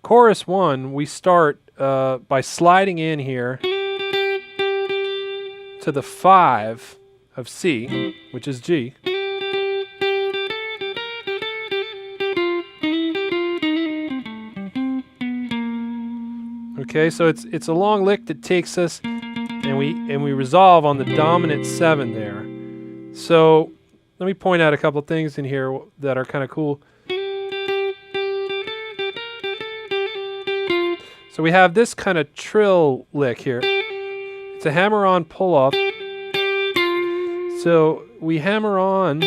chorus 1, we start by sliding in here to the 5 of C, which is G. Okay, so it's a long lick that takes us, and we resolve on the dominant 7 there. So let me point out a couple things in here that are kind of cool. So we have this kind of trill lick here. It's a hammer-on pull-off. So we hammer on,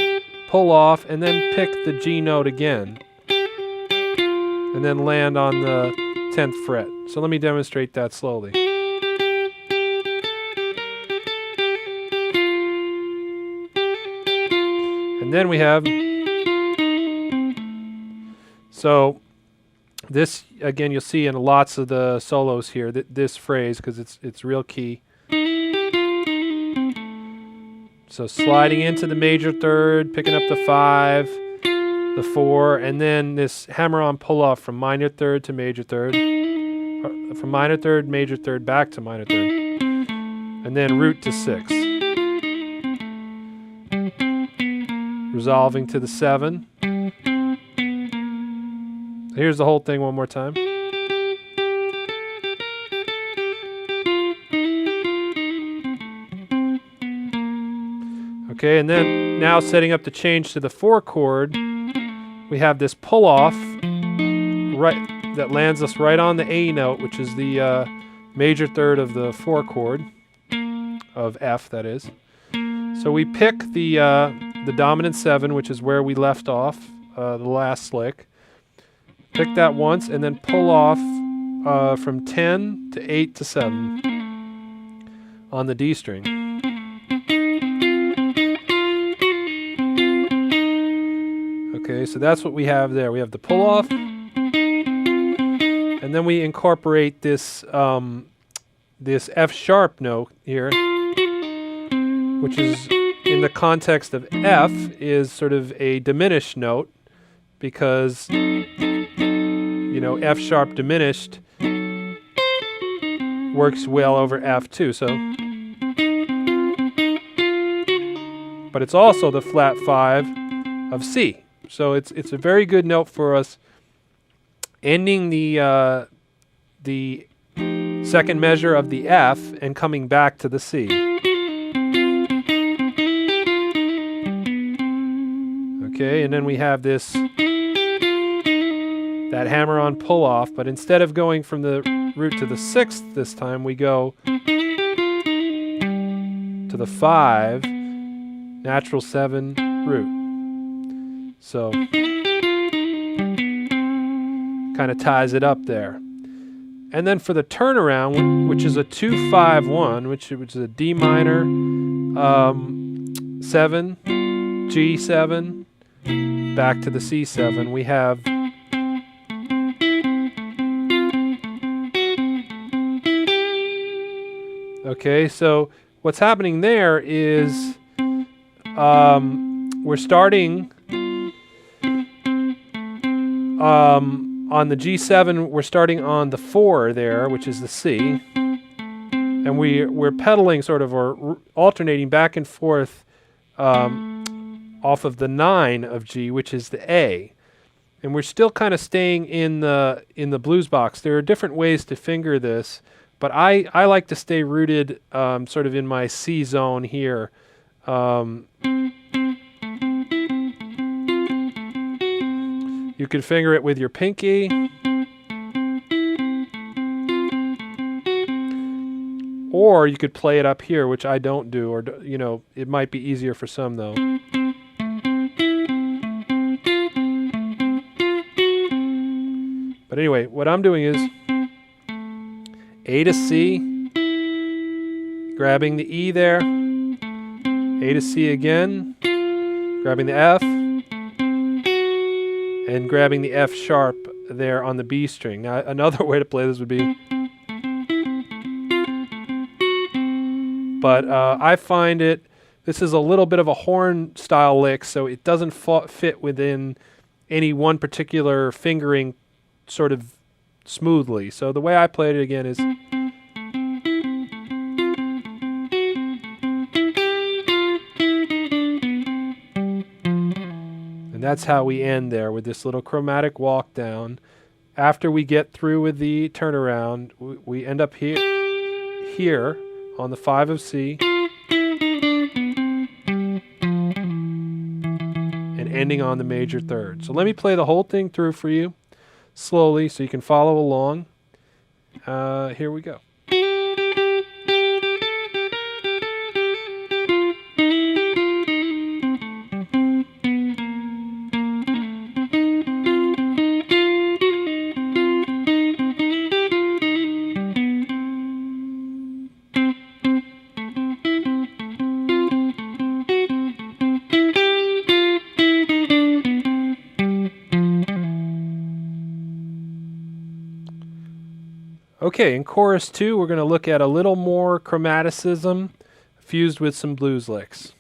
pull off, and then pick the G note again, and then land on the 10th fret. So let me demonstrate that slowly. And then we have, so this again you'll see in lots of the solos here, this phrase, because it's real key. So sliding into the major third, picking up the 5, the 4, and then this hammer-on pull-off from minor third to major third, from minor third, major third, back to minor third, and then root to 6. Resolving to the 7. Here's the whole thing one more time. Okay, and then now setting up the change to the 4 chord, we have this pull-off right that lands us right on the A note, which is the major third of the 4 chord of F, that is. So we pick the dominant 7, which is where we left off, the last lick. Pick that once, and then pull off from 10 to 8 to 7 on the D string. Okay, so that's what we have there. We have the pull off, and then we incorporate this this F sharp note here, which is in the context of F is sort of a diminished note, because you know F sharp diminished works well over F too. So, but it's also the flat 5 of C. So it's a very good note for us, ending the second measure of the F and coming back to the C. Okay, and then we have this that hammer-on pull-off, but instead of going from the root to the 6th this time, we go to the 5, natural 7 root. So kind of ties it up there. And then for the turnaround, which is a 2-5-1, which is a D minor, 7, G7, back to the C7, we have okay, so what's happening there is we're starting on the G7, we're starting on the 4 there, which is the C, and we're pedaling sort of, or alternating back and forth off of the 9 of G, which is the A, and we're still kind of staying in the blues box. There are different ways to finger this, but I like to stay rooted sort of in my C zone here. You can finger it with your pinky, or you could play it up here, which I don't do, or you know, it might be easier for some though. But anyway, what I'm doing is A to C, grabbing the E there, A to C again, grabbing the F, and grabbing the F sharp there on the B string. Now another way to play this would be, but I find this is a little bit of a horn style lick, so it doesn't fit within any one particular fingering sort of smoothly. So the way I played it again is, and that's how we end there with this little chromatic walk down. After we get through with the turnaround, we end up here on the 5 of C and ending on the major third. So let me play the whole thing through for you slowly so you can follow along. Here we go. Okay, in chorus 2, we're going to look at a little more chromaticism fused with some blues licks.